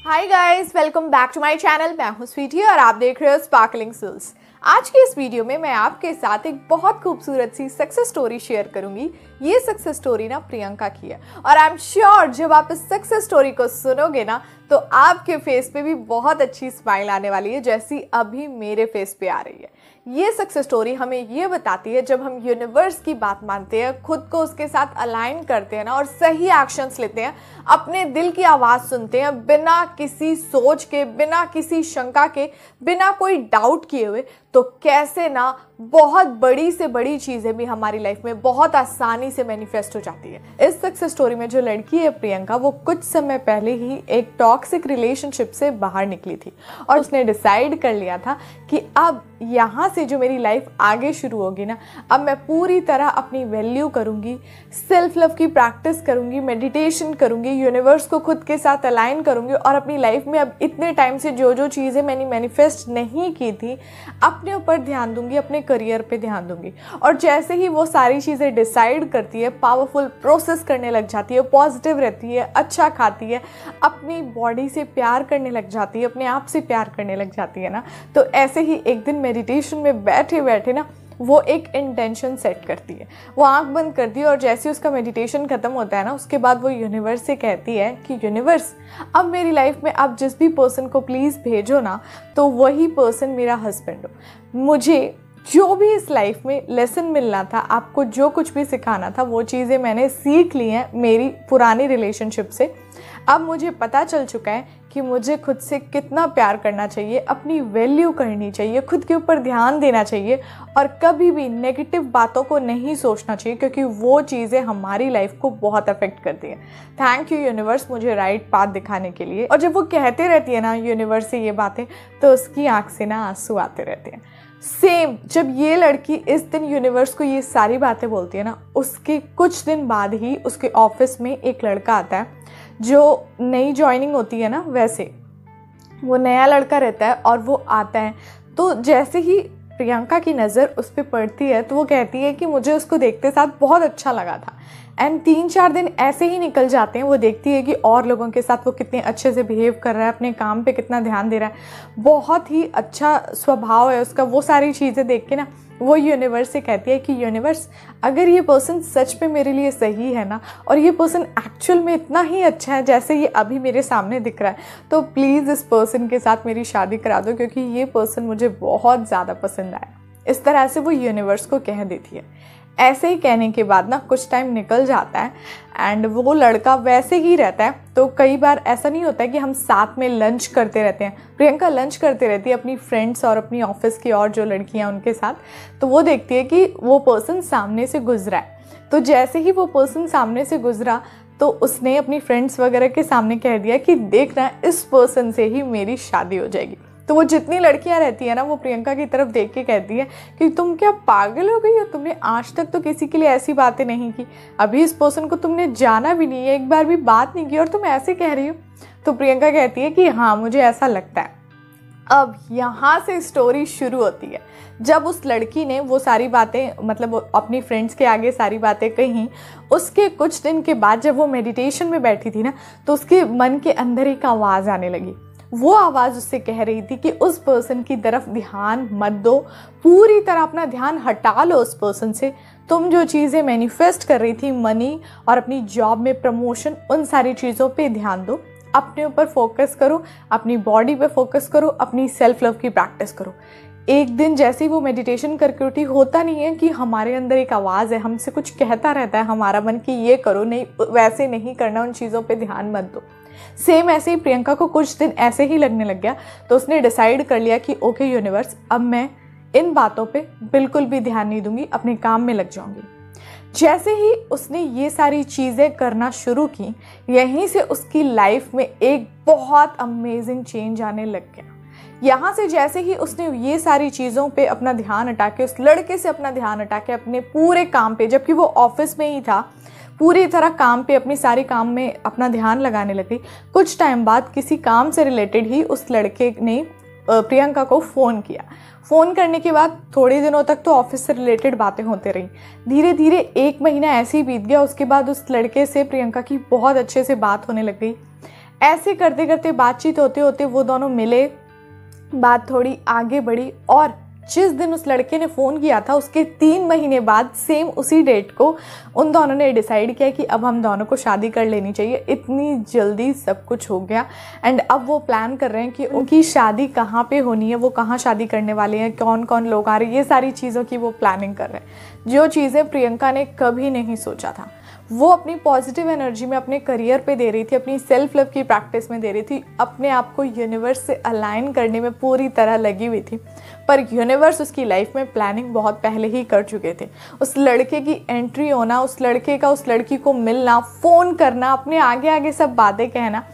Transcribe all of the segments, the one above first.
Hi guys, welcome back to my channel. मैं हूं स्वीटी और आप देख रहे हो स्पार्कलिंग सोल्स। आज के इस वीडियो में मैं आपके साथ एक बहुत खूबसूरत सी सक्सेस स्टोरी शेयर करूंगी। ये सक्सेस स्टोरी ना प्रियंका की है और आई एम श्योर जब आप इस सक्सेस स्टोरी को सुनोगे ना तो आपके फेस पे भी बहुत अच्छी स्माइल आने वाली है, जैसी अभी मेरे फेस पे आ रही है। ये सक्सेस स्टोरी हमें ये बताती है जब हम यूनिवर्स की बात मानते हैं, खुद को उसके साथ अलाइन करते हैं ना और सही एक्शंस लेते हैं, अपने दिल की आवाज़ सुनते हैं बिना किसी सोच के, बिना किसी शंका के, बिना कोई डाउट किए हुए, तो कैसे ना बहुत बड़ी से बड़ी चीज़ें भी हमारी लाइफ में बहुत आसानी से मैनिफेस्ट हो जाती है। इस सक्सेस स्टोरी में जो लड़की है प्रियंका, वो कुछ समय पहले ही एक टॉक्सिक रिलेशनशिप से बाहर निकली थी और उसने डिसाइड कर लिया था कि अब यहाँ से जो मेरी लाइफ आगे शुरू होगी ना, अब मैं पूरी तरह अपनी वैल्यू करूँगी, सेल्फ लव की प्रैक्टिस करूँगी, मेडिटेशन करूँगी, यूनिवर्स को खुद के साथ अलाइन करूँगी और अपनी लाइफ में अब इतने टाइम से जो जो चीज़ें मैंने मैनिफेस्ट नहीं की थी, अपने ऊपर ध्यान दूंगी, अपने करियर पे ध्यान दूंगी। और जैसे ही वो सारी चीज़ें डिसाइड करती है, पावरफुल प्रोसेस करने लग जाती है, पॉजिटिव रहती है, अच्छा खाती है, अपनी बॉडी से प्यार करने लग जाती है, अपने आप से प्यार करने लग जाती है ना, तो ऐसे ही एक दिन मेडिटेशन में बैठे बैठे ना वो एक इंटेंशन सेट करती है। वो आंख बंद करती है और जैसे उसका मेडिटेशन खत्म होता है ना, उसके बाद वो यूनिवर्स से कहती है कि यूनिवर्स, अब मेरी लाइफ में आप जिस भी पर्सन को प्लीज़ भेजो ना, तो वही पर्सन मेरा हस्बैंड हो। मुझे जो भी इस लाइफ में लेसन मिलना था, आपको जो कुछ भी सिखाना था, वो चीज़ें मैंने सीख ली हैं मेरी पुरानी रिलेशनशिप से। अब मुझे पता चल चुका है कि मुझे खुद से कितना प्यार करना चाहिए, अपनी वैल्यू करनी चाहिए, खुद के ऊपर ध्यान देना चाहिए और कभी भी नेगेटिव बातों को नहीं सोचना चाहिए, क्योंकि वो चीज़ें हमारी लाइफ को बहुत अफेक्ट करती हैं। थैंक यू यूनिवर्स, मुझे राइट पाथ दिखाने के लिए। और जब वो कहते रहती है ना यूनिवर्स से ये बातें, तो उसकी आँख से ना आंसू आते रहते हैं। सेम जब ये लड़की इस दिन यूनिवर्स को ये सारी बातें बोलती है ना, उसके कुछ दिन बाद ही उसके ऑफिस में एक लड़का आता है। जो नई ज्वाइनिंग होती है ना, वैसे वो नया लड़का रहता है और वो आता है। तो जैसे ही प्रियंका की नज़र उस पर पड़ती है तो वो कहती है कि मुझे उसको देखते साथ बहुत अच्छा लगा था। एंड 3-4 दिन ऐसे ही निकल जाते हैं। वो देखती है कि और लोगों के साथ वो कितने अच्छे से बिहेव कर रहा है, अपने काम पे कितना ध्यान दे रहा है, बहुत ही अच्छा स्वभाव है उसका। वो सारी चीज़ें देख के ना वो यूनिवर्स से कहती है कि यूनिवर्स, अगर ये पर्सन सच में मेरे लिए सही है ना, और ये पर्सन एक्चुअल में इतना ही अच्छा है जैसे ये अभी मेरे सामने दिख रहा है, तो प्लीज़ इस पर्सन के साथ मेरी शादी करा दो, क्योंकि ये पर्सन मुझे बहुत ज़्यादा पसंद आया। इस तरह से वो यूनिवर्स को कह देती है। ऐसे ही कहने के बाद ना कुछ टाइम निकल जाता है एंड वो लड़का वैसे ही रहता है। तो कई बार ऐसा नहीं होता है कि हम साथ में लंच करते रहते हैं। प्रियंका लंच करते रहती है अपनी फ्रेंड्स और अपनी ऑफिस की और जो लड़कियां उनके साथ। तो वो देखती है कि वो पर्सन सामने से गुजरा है। तो जैसे ही वो पर्सन सामने से गुजरा तो उसने अपनी फ्रेंड्स वगैरह के सामने कह दिया कि देखना, इस पर्सन से ही मेरी शादी हो जाएगी। तो वो जितनी लड़कियां रहती है ना, वो प्रियंका की तरफ देख के कहती है कि तुम क्या पागल हो गई हो, तुमने आज तक तो किसी के लिए ऐसी बातें नहीं की, अभी इस पर्सन को तुमने जाना भी नहीं है, एक बार भी बात नहीं की और तुम ऐसे कह रही हो। तो प्रियंका कहती है कि हाँ, मुझे ऐसा लगता है। अब यहाँ से स्टोरी शुरू होती है। जब उस लड़की ने वो सारी बातें, मतलब अपनी फ्रेंड्स के आगे सारी बातें कही, उसके कुछ दिन के बाद जब वो मेडिटेशन में बैठी थी ना, तो उसके मन के अंदर एक आवाज़ आने लगी। वो आवाज़ उससे कह रही थी कि उस पर्सन की तरफ ध्यान मत दो, पूरी तरह अपना ध्यान हटा लो उस पर्सन से। तुम जो चीज़ें मैनिफेस्ट कर रही थी, मनी और अपनी जॉब में प्रमोशन, उन सारी चीज़ों पे ध्यान दो, अपने ऊपर फोकस करो, अपनी बॉडी पे फोकस करो, अपनी सेल्फ लव की प्रैक्टिस करो। एक दिन जैसे ही वो मेडिटेशन करके उठी, होता नहीं है कि हमारे अंदर एक आवाज़ है, हमसे कुछ कहता रहता है हमारा मन कि ये करो, नहीं वैसे नहीं करना, उन चीज़ों पे ध्यान मत दो। सेम ऐसे ही प्रियंका को कुछ दिन ऐसे ही लगने लग गया। तो उसने डिसाइड कर लिया कि ओके यूनिवर्स, अब मैं इन बातों पे बिल्कुल भी ध्यान नहीं दूंगी, अपने काम में लग जाऊंगी। जैसे ही उसने ये सारी चीज़ें करना शुरू की, यहीं से उसकी लाइफ में एक बहुत अमेजिंग चेंज आने लग गया। यहाँ से जैसे ही उसने ये सारी चीज़ों पे अपना ध्यान हटा के, उस लड़के से अपना ध्यान हटा के अपने पूरे काम पे, जबकि वो ऑफिस में ही था, पूरी तरह काम पे, अपनी सारी काम में अपना ध्यान लगाने लगी। कुछ टाइम बाद किसी काम से रिलेटेड ही उस लड़के ने प्रियंका को फ़ोन किया। फ़ोन करने के बाद थोड़े दिनों तक तो ऑफिस से रिलेटेड बातें होते रहीं। धीरे धीरे 1 महीना ऐसे ही बीत गया। उसके बाद उस लड़के से प्रियंका की बहुत अच्छे से बात होने लग गई। ऐसे करते करते बातचीत होते होते वो दोनों मिले, बात थोड़ी आगे बढ़ी और जिस दिन उस लड़के ने फ़ोन किया था उसके 3 महीने बाद सेम उसी डेट को उन दोनों ने डिसाइड किया कि अब हम दोनों को शादी कर लेनी चाहिए। इतनी जल्दी सब कुछ हो गया एंड अब वो प्लान कर रहे हैं कि उनकी शादी कहाँ पे होनी है, वो कहाँ शादी करने वाले हैं, कौन कौन लोग आ रहे हैं, ये सारी चीज़ों की वो प्लानिंग कर रहे हैं। जो चीज़ें प्रियंका ने कभी नहीं सोचा था वो अपनी पॉजिटिव एनर्जी में अपने करियर पे दे रही थी, अपनी सेल्फ लव की प्रैक्टिस में दे रही थी, अपने आप को यूनिवर्स से अलाइन करने में पूरी तरह लगी हुई थी। पर यूनिवर्स उसकी लाइफ में प्लानिंग बहुत पहले ही कर चुके थे। उस लड़के की एंट्री होना, उस लड़के का उस लड़की को मिलना, फ़ोन करना, अपने आगे आगे सब बातें कहना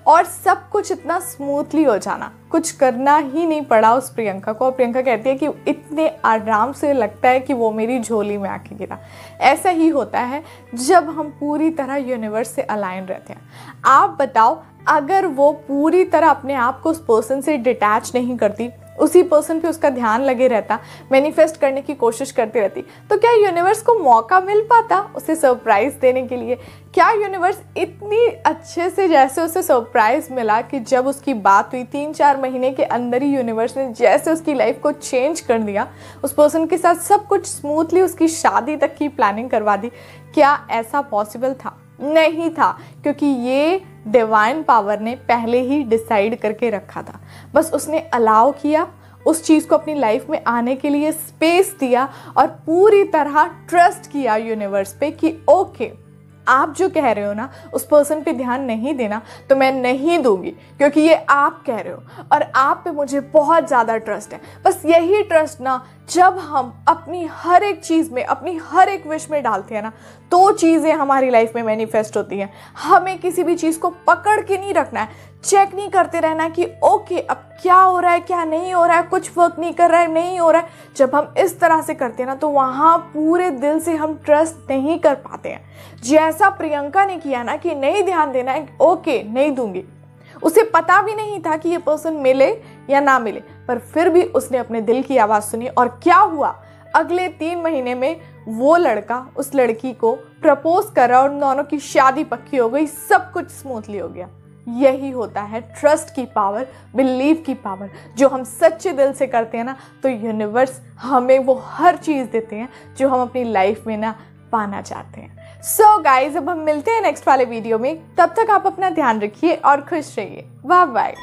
और सब कुछ इतना स्मूथली हो जाना, कुछ करना ही नहीं पड़ा उस प्रियंका को। और प्रियंका कहती है कि इतने आराम से लगता है कि वो मेरी झोली में आके गिरा। ऐसा ही होता है जब हम पूरी तरह यूनिवर्स से अलाइन रहते हैं। आप बताओ, अगर वो पूरी तरह अपने आप को उस पर्सन से डिटैच नहीं करती, उसी पर्सन पे उसका ध्यान लगे रहता, मैनिफेस्ट करने की कोशिश करती रहती, तो क्या यूनिवर्स को मौका मिल पाता उसे सरप्राइज देने के लिए? क्या यूनिवर्स इतनी अच्छे से जैसे उसे सरप्राइज मिला कि जब उसकी बात हुई 3-4 महीने के अंदर ही यूनिवर्स ने जैसे उसकी लाइफ को चेंज कर दिया, उस पर्सन के साथ सब कुछ स्मूथली उसकी शादी तक की प्लानिंग करवा दी। क्या ऐसा पॉसिबल था? नहीं था, क्योंकि ये डिवाइन पावर ने पहले ही डिसाइड करके रखा था। बस उसने अलाउ किया, उस चीज़ को अपनी लाइफ में आने के लिए स्पेस दिया और पूरी तरह ट्रस्ट किया यूनिवर्स पे कि ओके, आप जो कह रहे हो ना उस पर्सन पे ध्यान नहीं देना, तो मैं नहीं दूंगी, क्योंकि ये आप कह रहे हो और आप पे मुझे बहुत ज़्यादा ट्रस्ट है। बस यही ट्रस्ट ना जब हम अपनी हर एक चीज़ में, अपनी हर एक विश में डालते हैं ना, तो चीज़ें हमारी लाइफ में मैनिफेस्ट होती हैं। हमें किसी भी चीज़ को पकड़ के नहीं रखना है, चेक नहीं करते रहना कि ओके अब क्या हो रहा है, क्या नहीं हो रहा है, कुछ वर्क नहीं कर रहा है, नहीं हो रहा है। जब हम इस तरह से करते हैं ना, तो वहाँ पूरे दिल से हम ट्रस्ट नहीं कर पाते हैं। जैसा प्रियंका ने किया ना कि नहीं ध्यान देना है, ओके नहीं दूंगी। उसे पता भी नहीं था कि ये पर्सन मिले या ना मिले, पर फिर भी उसने अपने दिल की आवाज़ सुनी और क्या हुआ, अगले 3 महीने में वो लड़का उस लड़की को प्रपोज कर रहा और उन दोनों की शादी पक्की हो गई, सब कुछ स्मूथली हो गया। यही होता है ट्रस्ट की पावर, बिलीव की पावर। जो हम सच्चे दिल से करते हैं ना, तो यूनिवर्स हमें वो हर चीज़ देते हैं जो हम अपनी लाइफ में ना पाना चाहते हैं। सो गाइज, अब हम मिलते हैं नेक्स्ट वाले वीडियो में। तब तक आप अपना ध्यान रखिए और खुश रहिए। Bye bye.